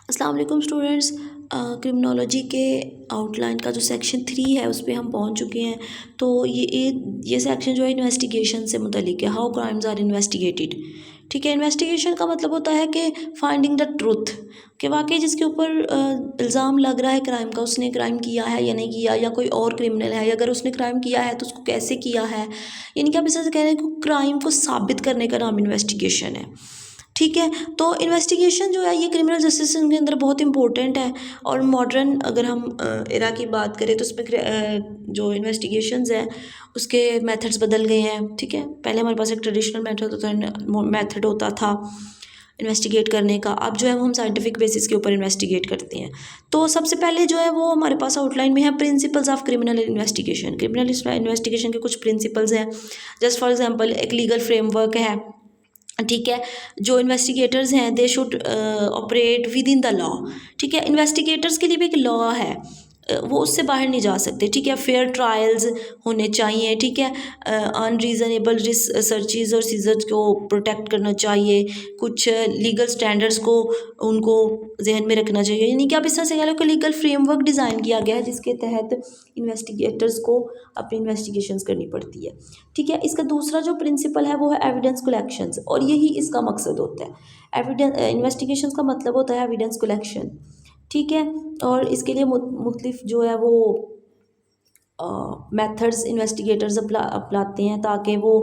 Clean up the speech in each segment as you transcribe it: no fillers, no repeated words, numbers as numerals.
अस्सलाम वालेकुम students. Criminology के आउटलाइन का जो सेक्शन 3 है उस पे हम पहुंच चुके हैं। तो ये सेक्शन जो है इन्वेस्टिगेशन से मुतल्लिक है। How crimes are investigated. ठीक है, इन्वेस्टिगेशन का मतलब होता है कि फाइंडिंग द ट्रुथ, कि वाकई जिसके ऊपर इल्ज़ाम लग रहा है क्राइम का, उसने क्राइम किया है या नहीं किया, या कोई और क्रिमिनल है, या अगर उसने क्राइम किया है तो उसको कैसे किया है। यानी कि आप इस तरह से कह रहे हैं कि क्राइम को साबित करने का नाम इन्वेस्टिगेशन है। ठीक है, तो इन्वेस्टिगेशन जो है ये क्रिमिनल जस्टिस के अंदर बहुत इंपॉर्टेंट है। और मॉडर्न अगर हम एरा की बात करें तो उसमें जो इन्वेस्टिगेशंस हैं उसके मेथड्स बदल गए हैं। ठीक है, पहले हमारे पास एक ट्रेडिशनल मेथड होता था इन्वेस्टिगेट करने का। अब जो है वो हम साइंटिफिक बेसिस के ऊपर इन्वेस्टिगेट करते हैं। तो सबसे पहले जो है वो हमारे पास आउटलाइन में है principles of criminal investigation. Criminal investigation के कुछ प्रिंसिपल्स हैं। जस्ट फॉर एग्जांपल एक लीगल फ्रेमवर्क है। ठीक है, जो इन्वेस्टिगेटर्स हैं they should operate with in the law. ठीक है, इन्वेस्टिगेटर्स के लिए भी एक लॉ है, वो उससे बाहर नहीं जा सकते। ठीक है, फेयर ट्रायल्स होने चाहिए। ठीक है, अनरीज़नेबल सर्चेज और सीजर्स को प्रोटेक्ट करना चाहिए। कुछ लीगल स्टैंडर्ड्स को उनको जहन में रखना चाहिए। यानी कि आप इस तरह से कह लो कि लीगल फ्रेमवर्क डिज़ाइन किया गया है जिसके तहत इन्वेस्टिगेटर्स को अपनी इन्वेस्टिगेशंस करनी पड़ती है। ठीक है, इसका दूसरा जो प्रिंसिपल है वो है एविडेंस कलेक्शंस, और यही इसका मकसद होता है। एविडेंस इन्वेस्टिगेशंस का मतलब होता है एविडेंस कलेक्शन। ठीक है, और इसके लिए मुख्तलिफ जो है वो मेथड्स इन्वेस्टिगेटर्स अपनाते हैं ताकि वो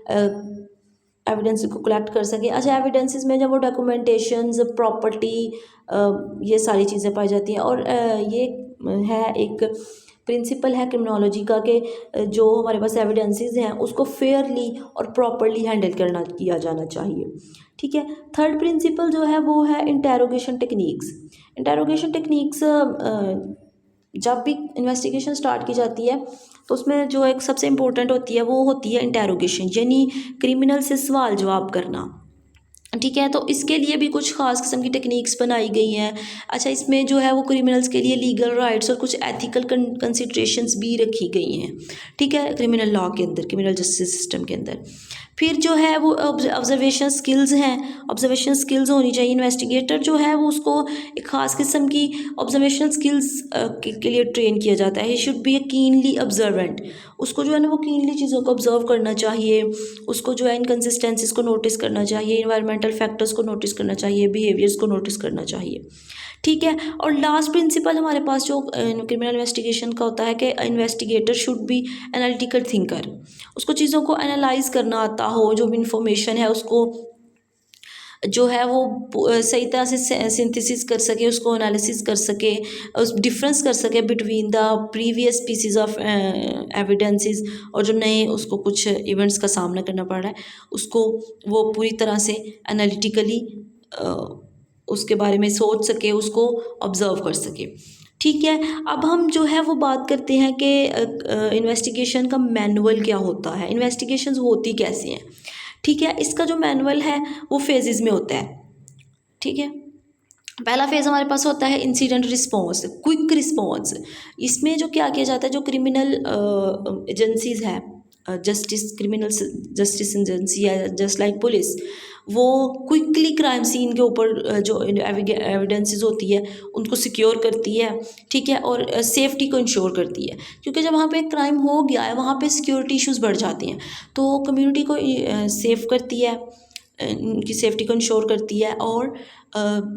एविडेंस को कलेक्ट कर सके। अच्छा, एविडेंसेस में जब वो डॉक्यूमेंटेशंस, प्रॉपर्टी, ये सारी चीज़ें पाई जाती हैं। और ये है एक प्रिंसिपल है क्रिमिनोलॉजी का कि जो हमारे पास एविडेंसेस हैं उसको फेयरली और प्रॉपरली हैंडल करना किया जाना चाहिए। ठीक है, थर्ड प्रिंसिपल जो है वो है इंटेरोगेशन टेक्निक्स। इंटेरोगेशन टेक्निक्स जब भी इन्वेस्टिगेशन स्टार्ट की जाती है तो उसमें जो एक सबसे इम्पोर्टेंट होती है वो होती है इंटेरोगेशन, यानी क्रिमिनल से सवाल जवाब करना। ठीक है, तो इसके लिए भी कुछ ख़ास किस्म की टेक्निक्स बनाई गई हैं। अच्छा, इसमें जो है वो क्रिमिनल्स के लिए लीगल राइट्स और कुछ एथिकल कंसिडरेशंस भी रखी गई हैं। ठीक है, क्रिमिनल लॉ के अंदर, क्रिमिनल जस्टिस सिस्टम के अंदर। फिर जो है वो ऑब्जर्वेशन स्किल्स हैं। ऑब्जर्वेशन स्किल्स होनी चाहिए। इन्वेस्टिगेटर जो है वो उसको एक ख़ास किस्म की ऑब्जर्वेशनल स्किल्स के लिए ट्रेन किया जाता है। He should be A keenly observant. उसको जो है ना वो कीनली चीज़ों को ऑब्जर्व करना चाहिए। उसको जो है इनकन्सिस्टेंसीज को नोटिस करना चाहिए, इन्वायरमेंटल फैक्टर्स को नोटिस करना चाहिए, बिहेवियर्स को नोटिस करना चाहिए। ठीक है, और लास्ट प्रिंसिपल हमारे पास जो क्रिमिनल इन्वेस्टिगेशन का होता है कि investigator should be analytical thinker. उसको चीज़ों को एनालाइज करना आता हो, जो भी इंफॉर्मेशन है उसको जो है वो सही तरह से सिंथेसिस कर सके, उसको एनालिसिस कर सके, उस डिफरेंस कर सके between the previous PCs of evidences और जो नए उसको कुछ इवेंट्स का सामना करना पड़ रहा है उसको वो पूरी तरह से एनालिटिकली उसके बारे में सोच सके, उसको ऑब्ज़र्व कर सके। ठीक है, अब हम जो है वो बात करते हैं कि इन्वेस्टिगेशन का मैनुअल क्या होता है, इन्वेस्टिगेशंस होती कैसे हैं। ठीक है, इसका जो मैनुअल है वो फेजेस में होता है। ठीक है, पहला फेज़ हमारे पास होता है इंसिडेंट रिस्पॉन्स, क्विक रिस्पॉन्स। इसमें जो क्या किया जाता है, जो क्रिमिनल एजेंसीज़ है, क्रिमिनल जस्टिस एजेंसी है जस्ट लाइक पुलिस, वो क्विकली क्राइम सीन के ऊपर जो एविडेंसेस होती है उनको सिक्योर करती है। ठीक है, और सेफ्टी को इंश्योर करती है, क्योंकि जब वहाँ पे क्राइम हो गया है वहाँ पे सिक्योरिटी इश्यूज़ बढ़ जाते हैं। तो कम्युनिटी को सेफ करती है, उनकी सेफ्टी को इंश्योर करती है, और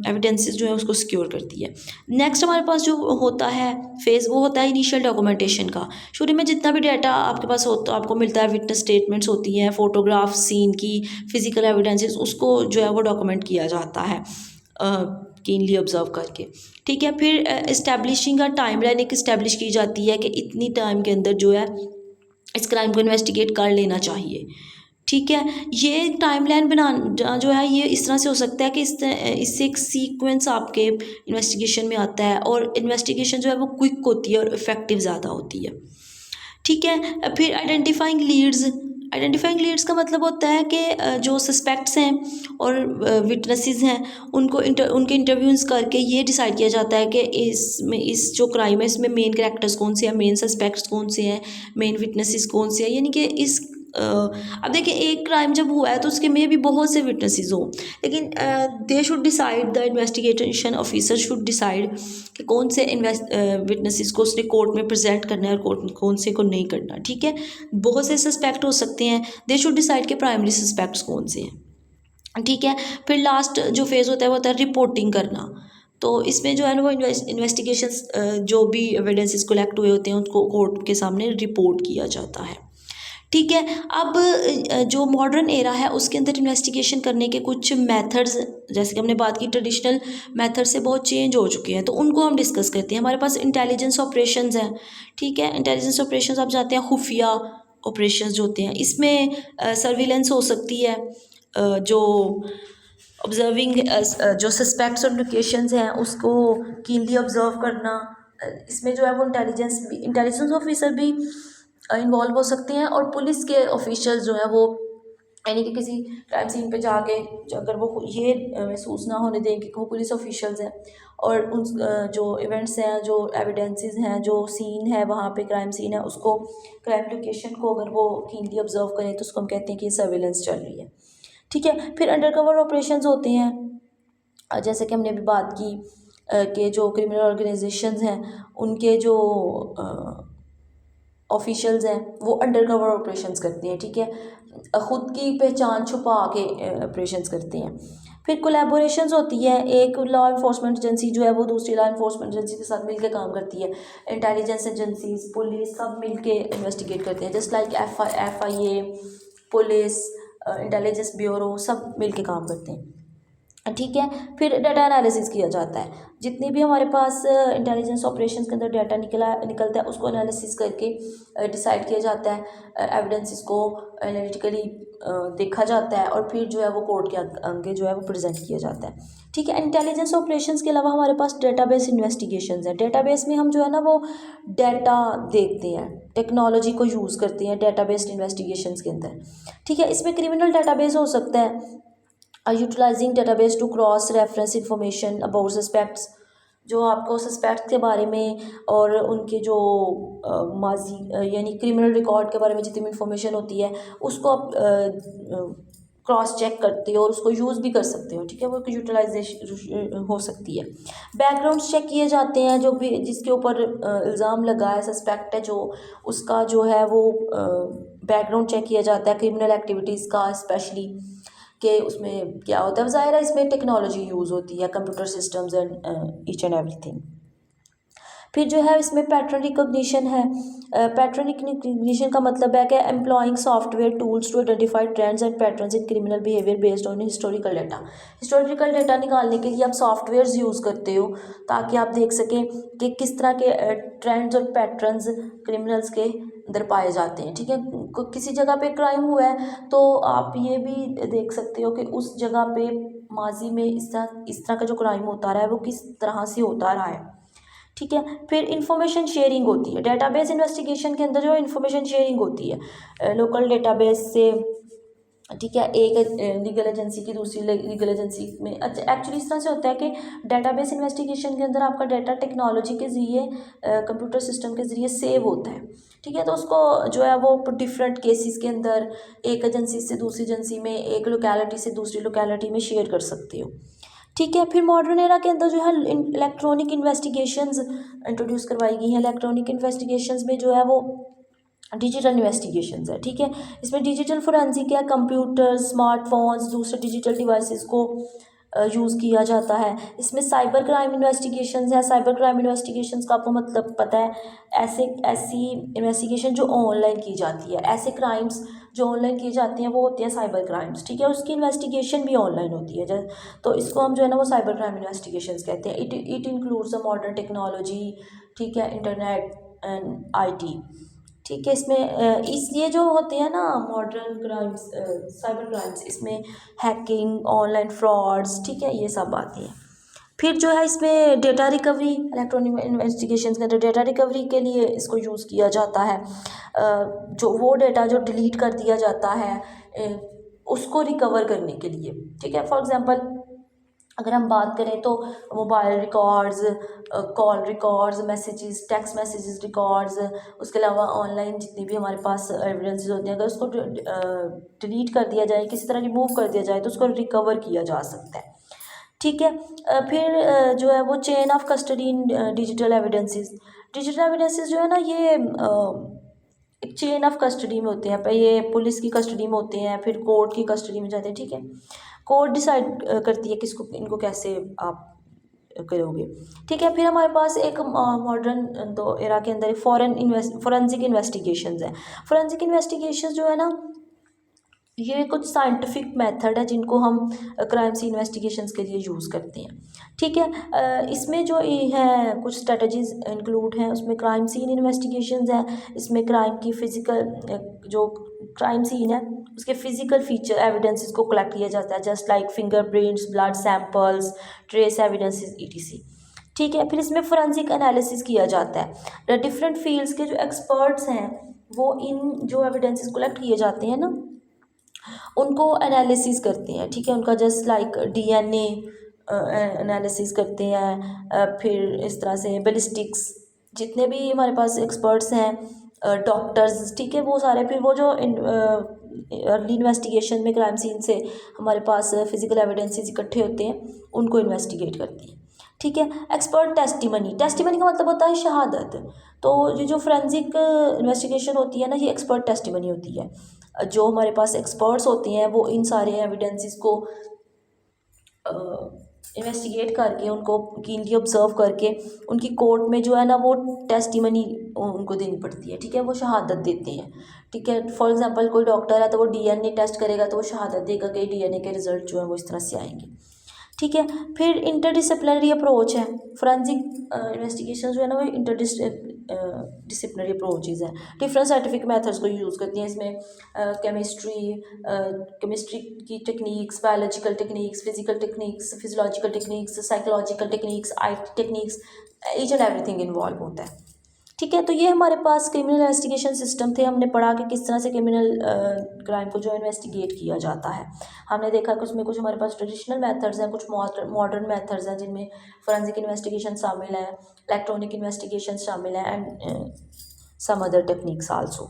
एविडेंसेस जो है उसको सिक्योर करती है। नेक्स्ट हमारे पास जो होता है फेज़ वो होता है इनिशियल डॉक्यूमेंटेशन का। शुरू में जितना भी डाटा आपके पास होता आपको मिलता है, विटनेस स्टेटमेंट्स होती हैं, फ़ोटोग्राफ सीन की, फिज़िकल एविडेंसेस, उसको जो है वो डॉक्यूमेंट किया जाता है कीनली ऑब्जर्व करके। ठीक है, फिर इस्टेब्लिशिंग का टाइमलाइन एक इस्टेब्लिश की जाती है कि इतनी टाइम के अंदर जो है इस क्राइम को इन्वेस्टिगेट कर लेना चाहिए। ठीक है, ये टाइमलाइन बनाना जो है ये इस तरह से हो सकता है कि इससे एक सीक्वेंस आपके इन्वेस्टिगेशन में आता है, और इन्वेस्टिगेशन जो है वो क्विक होती है और इफ़ेक्टिव ज़्यादा होती है। ठीक है, फिर आइडेंटिफाइंग लीड्स का मतलब होता है कि जो सस्पेक्ट्स हैं और विटनेसेस हैं उनको उनके इंटरव्यूज़ करके ये डिसाइड किया जाता है कि इस जो क्राइम है इसमें मेन कैरेक्टर्स कौन से हैं, मेन सस्पेक्ट्स कौन से हैं, मेन विटनेसेस कौन से हैं। यानी कि इस अब देखिए एक क्राइम जब हुआ है तो उसके में भी बहुत से विटनेसेस हो, लेकिन they should decide, the investigation officer should decide कि कौन से विटनेसेस को उसने कोर्ट में प्रेजेंट करना है और कौन से को नहीं करना। ठीक है, बहुत से सस्पेक्ट हो सकते हैं, दे शुड डिसाइड के प्राइमरी सस्पेक्ट्स कौन से हैं। ठीक है, फिर लास्ट जो फेज़ होता है वो होता है रिपोर्टिंग करना। तो इसमें जो है ना वो इन्वेस्टिगेशंस जो भी एविडेंसेस कलेक्ट हुए होते हैं उनको कोर्ट के सामने रिपोर्ट किया जाता है। ठीक है, अब जो मॉडर्न एरा है उसके अंदर इन्वेस्टिगेशन करने के कुछ मेथड्स, जैसे कि हमने बात की ट्रेडिशनल मेथड से बहुत चेंज हो चुके हैं, तो उनको हम डिस्कस करते हैं। हमारे पास इंटेलिजेंस ऑपरेशंस हैं। ठीक है, इंटेलिजेंस ऑपरेशंस आप जाते हैं, खुफिया ऑपरेशंस जो होते हैं, इसमें सर्विलेंस हो सकती है, जो ऑब्जर्विंग जो सस्पेक्ट्स और लोकेशंस हैं उसको कीनली ऑब्जर्व करना। इसमें जो है वो इंटेलिजेंस ऑफिसर भी इन्वॉल्व हो सकते हैं, और पुलिस के ऑफिशियल्स जो हैं वो, यानी कि किसी क्राइम सीन पे जाके अगर वो ये महसूस ना होने दें कि वो पुलिस ऑफिशियल्स हैं, और उन जो इवेंट्स हैं, जो एविडेंसेस हैं, जो सीन है वहाँ पे क्राइम सीन है, उसको क्राइम लोकेशन को अगर वो कीनली ऑब्जर्व करें तो उसको हम कहते हैं कि सर्विलेंस चल रही है। ठीक है, फिर अंडरकवर ऑपरेशंस होते हैं, जैसे कि हमने अभी बात की कि जो क्रिमिनल ऑर्गेनाइजेशंस हैं उनके जो ऑफिशियल्स हैं वो अंडरकवर ऑपरेशंस करते हैं। ठीक है, ख़ुद की पहचान छुपा के ऑपरेशंस करते हैं। फिर कोलैबोरेशंस होती है, एक लॉ इन्फोर्समेंट एजेंसी जो है वो दूसरी लॉ इन्फोर्समेंट एजेंसी के साथ मिलकर काम करती है। इंटेलिजेंस एजेंसीज, पुलिस, सब मिलके इन्वेस्टिगेट करते हैं, just like FIA, police, intelligence bureau, सब मिलके काम करते हैं। ठीक है, फिर डाटा एनालिसिस किया जाता है, जितनी भी हमारे पास इंटेलिजेंस ऑपरेशंस के अंदर डाटा निकलता है उसको एनालिसिस करके डिसाइड किया जाता है, एविडेंसेस को एनालिटिकली देखा जाता है, और फिर जो है वो कोर्ट के आगे जो है वो प्रेजेंट किया जाता है। ठीक है, इंटेलिजेंस ऑपरेशंस के अलावा हमारे पास डेटाबेस इन्वेस्टिगेशंस है। डेटाबेस में हम जो है ना वो डाटा देखते हैं, टेक्नोलॉजी को यूज़ करते हैं डेटाबेस इन्वेस्टिगेशंस के अंदर। ठीक है, इसमें क्रिमिनल डेटाबेस हो सकता है, utilising database to cross reference information about suspects, जो आपको सस्पेक्ट के बारे में और उनके जो माजी यानी क्रिमिनल रिकॉर्ड के बारे में जितनी भी इंफॉर्मेशन होती है उसको आप क्रॉस चेक करते हो और उसको यूज़ भी कर सकते हो। ठीक है, वो एक यूटिलाइजेशन हो सकती है। बैकग्राउंड चेक किए जाते हैं, जो भी जिसके ऊपर इल्ज़ाम लगा है, सस्पेक्ट है जो, उसका जो है वो बैकग्राउंड चेक किया जाता है क्रिमिनल एक्टिविटीज़ का, स्पेशली कि उसमें क्या होता है। ज़ाहिर है इसमें टेक्नोलॉजी यूज़ होती है, computer systems and each and everything. फिर जो है इसमें पैटर्न रिकॉग्निशन है। पैटर्न रिकॉग्निशन का मतलब है कि employing software tools to identify trends and patterns in criminal behaviour based on historical data. Historical data निकालने के लिए आप सॉफ्टवेयर्स यूज़ करते हो ताकि आप देख सकें कि किस तरह के ट्रेंड्स और पैटर्न्स क्रिमिनल्स के अंदर पाए जाते हैं। ठीक है, किसी जगह पे क्राइम हुआ है तो आप ये भी देख सकते हो कि उस जगह पे माजी में इस तरह का जो क्राइम होता रहा है वो किस तरह से होता रहा है। ठीक है, फिर इंफॉर्मेशन शेयरिंग होती है डेटाबेस इन्वेस्टिगेशन के अंदर, जो इंफॉर्मेशन शेयरिंग होती है लोकल डेटाबेस से। ठीक है, एक लीगल एजेंसी की दूसरी लीगल एजेंसी में। अच्छा, एक्चुअली इस तरह से होता है कि डेटाबेस इन्वेस्टिगेशन के अंदर आपका डाटा टेक्नोलॉजी के ज़रिए, कंप्यूटर सिस्टम के ज़रिए सेव होता है। ठीक है, तो उसको जो है वो डिफरेंट केसेस के अंदर एक एजेंसी से दूसरी एजेंसी में, एक लोकेलिटी से दूसरी लोकेलिटी में शेयर कर सकते हो। ठीक है, फिर मॉडर्न एरा के अंदर जो है इलेक्ट्रॉनिक इन्वेस्टिगेशंस इंट्रोड्यूस करवाई गई हैं। इलेक्ट्रॉनिक इन्वेस्टिगेशंस में जो है वो डिजिटल इन्वेस्टिगेशंस है। ठीक है, इसमें डिजिटल फोरेंसिक है, कंप्यूटर, स्मार्टफोन्स, दूसरे डिजिटल डिवाइसेस को यूज़ किया जाता है। इसमें साइबर क्राइम इन्वेस्टिगेशंस है। साइबर क्राइम इन्वेस्टिगेशंस का आपको मतलब पता है, ऐसी इन्वेस्टिगेशन जो ऑनलाइन की जाती है, ऐसे क्राइम्स जो ऑनलाइन किए जाते हैं वो होते हैं साइबर क्राइम्स। ठीक है, उसकी इन्वेस्टिगेशन भी ऑनलाइन होती है, तो इसको हम जो है ना वो साइबर क्राइम इन्वेस्टिगेशंस कहते हैं। It includes a modern technology, ठीक है, इंटरनेट एंड IT। ठीक है, इसमें इसलिए जो होते हैं ना मॉडर्न क्राइम्स, साइबर क्राइम्स, इसमें हैकिंग, ऑनलाइन फ्रॉड्स, ठीक है, ये सब आती हैं। फिर जो है इसमें डेटा रिकवरी, इलेक्ट्रॉनिक इन्वेस्टिगेशंस के अंदर डेटा रिकवरी के लिए इसको यूज़ किया जाता है। जो वो डेटा जो डिलीट कर दिया जाता है उसको रिकवर करने के लिए। ठीक है, फॉर एग्जांपल अगर हम बात करें तो mobile records, call records, messages, text messages records, उसके अलावा ऑनलाइन जितनी भी हमारे पास एविडेंसेस होते हैं, अगर उसको डिलीट कर दिया जाए, किसी तरह रिमूव कर दिया जाए, तो उसको रिकवर किया जा सकता है। ठीक है। फिर जो है वो chain of custody in digital evidences. Digital evidences जो है ना, ये एक चेन ऑफ कस्टडी में होते हैं। ये पुलिस की कस्टडी में होते हैं, फिर कोर्ट की कस्टडी में जाते हैं। ठीक है। कोर्ट डिसाइड करती है किसको, इनको कैसे आप करोगे। ठीक है। फिर हमारे पास एक मॉडर्न तो एरा के अंदर फॉरेंसिक इन्वेस्टिगेशंस है। फॉरेंसिक इन्वेस्टिगेशंस जो है ना, ये कुछ साइंटिफिक मेथड है जिनको हम क्राइम सीन इन्वेस्टिगेशंस के लिए यूज़ करते हैं। ठीक है। इसमें जो ये है कुछ स्ट्रेटजीज इंक्लूड हैं, उसमें क्राइम सीन इन्वेस्टिगेशंस है। इसमें क्राइम की फिजिकल जो क्राइम सीन है उसके फिजिकल फीचर एविडेंसेस को कलेक्ट किया जाता है, just like fingerprints, blood samples, trace evidences etc. ठीक है। फिर इसमें फोरेंसिक एनालिसिस किया जाता है। डिफरेंट फील्ड्स के जो एक्सपर्ट्स हैं वो इन जो एविडेंसेस कलेक्ट किए जाते हैं ना, उनको एनालिसिस करते हैं। ठीक है। उनका जस्ट लाइक डीएनए एनालिसिस करते हैं। फिर इस तरह से बैलिस्टिक्स, जितने भी हमारे पास एक्सपर्ट्स हैं, डॉक्टर्स, ठीक है, वो सारे फिर वो जो अर्ली इन्वेस्टिगेशन में क्राइम सीन से हमारे पास फिजिकल एविडेंसेस इकट्ठे होते हैं, उनको इन्वेस्टिगेट करते हैं। ठीक है। एक्सपर्ट टेस्टिमनी, टेस्टिमनी का मतलब होता है शहादत। तो ये जो फोरेंसिक इन्वेस्टिगेशन होती है ना, ये एक्सपर्ट टेस्टिमनी होती है। जो हमारे पास एक्सपर्ट्स होते हैं वो इन सारे एविडेंसेस को इन्वेस्टिगेट करके, उनको कीनली ऑब्जर्व करके, उनकी कोर्ट में जो है ना वो टेस्टिमनी उनको देनी पड़ती है। ठीक है। वो शहादत देते हैं। ठीक है। फॉर एग्जांपल कोई डॉक्टर है तो वो डीएनए टेस्ट करेगा, तो वो शहादत देगा कि डीएनए के रिजल्ट जो है वो इस तरह से आएंगे। ठीक है। फिर इंटरडिसिप्लिनरी अप्रोच है। फोरेंसिक इन्वेस्टिगेशन जो है ना वो डिसिप्लिनरी अप्रोचेज हैं। डिफरेंट साइंटिफिक मेथड्स को यूज़ करती हैं इसमें। केमिस्ट्री की techniques, biological techniques, physical techniques, physiological techniques, psychological techniques, IT techniques, each and everything involve होता है। ठीक है। तो ये हमारे पास क्रिमिनल इन्वेस्टिगेशन सिस्टम थे। हमने पढ़ा कि किस तरह से क्रिमिनल क्राइम को जो इन्वेस्टिगेट किया जाता है। हमने देखा कि उसमें कुछ हमारे पास ट्रेडिशनल मेथड्स हैं, कुछ मॉडर्न मेथड्स हैं, जिनमें फोरेंसिक इन्वेस्टिगेशन शामिल है, इलेक्ट्रॉनिक इन्वेस्टिगेशन शामिल है, and some other techniques also.